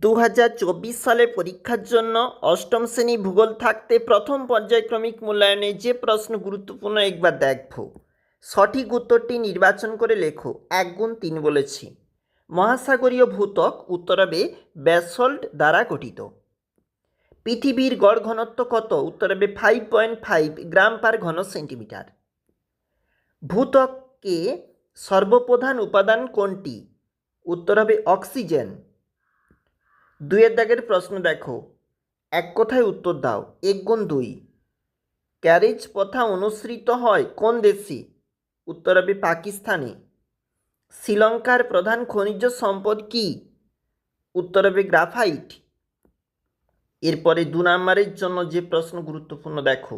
2024 সালে পরীক্ষার জন্য অষ্টম শ্রেণী ভূগোল থাকতে প্রথম পর্যায়ক্রমিক মূল্যায়নে যে প্রশ্ন গুরুত্বপূর্ণ একবার দেখো। সঠিক উত্তরটি নির্বাচন করে লেখো। 1 গুণ 3 বলেছি। মহাসাগরীয় ভূত্বক উত্তর হবে ব্যাসল্ট দ্বারা গঠিত। পৃথিবীর গড় ঘনত্ব কত? উত্তর হবে 5.5 গ্রাম পার ঘন সেন্টিমিটার। ভূত্বকে সর্বপ্রধান উপাদান কোনটি? উত্তর হবে অক্সিজেন। 2 দাগের প্রশ্ন দেখো, এক কথায় উত্তর দাও। 1 গুণ 2। ক্যারেজ প্রথা অনুসৃত হয় কোন দেশে? উত্তর হবে পাকিস্তানে। শ্রীলঙ্কার প্রধান খনিজ সম্পদ কি? উত্তর হবে গ্রাফাইট। এরপরে 2 নম্বরের জন্য যে প্রশ্ন গুরুত্বপূর্ণ দেখো,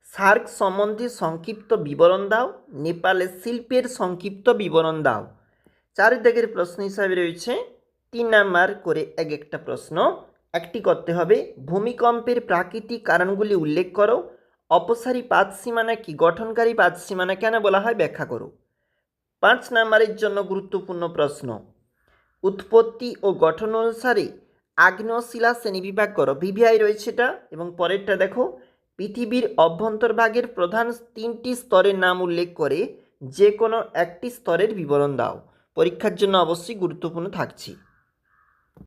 সার্ক সম্বন্ধে সংক্ষিপ্ত বিবরণ দাও। নেপালের শিল্পের সংক্ষিপ্ত বিবরণ দাও। 4 দাগের প্রশ্ন হিসাবে রয়েছে 3 নাম্বার করে এক একটা প্রশ্ন। একটি করতে হবে, ভূমিকম্পের প্রাকৃতিক কারণগুলি উল্লেখ করো। অপসারী পাত সীমানা কি? গঠনকারী পাত সীমানা কেন বলা হয় ব্যাখ্যা করো। 5 নাম্বারের জন্য গুরুত্বপূর্ণ প্রশ্ন, উৎপত্তি ও গঠন অনুসারে আগ্নেয়শিলা শ্রেণীবিভাগ করো। ভিভিআই রয়েছে এটা। এবং পরেরটা দেখো, পৃথিবীর অভ্যন্তরভাগের প্রধান 3টি স্তরের নাম উল্লেখ করে যে কোনো একটি স্তরের বিবরণ দাও। পরীক্ষার জন্য অবশ্যই গুরুত্বপূর্ণ থাকছে।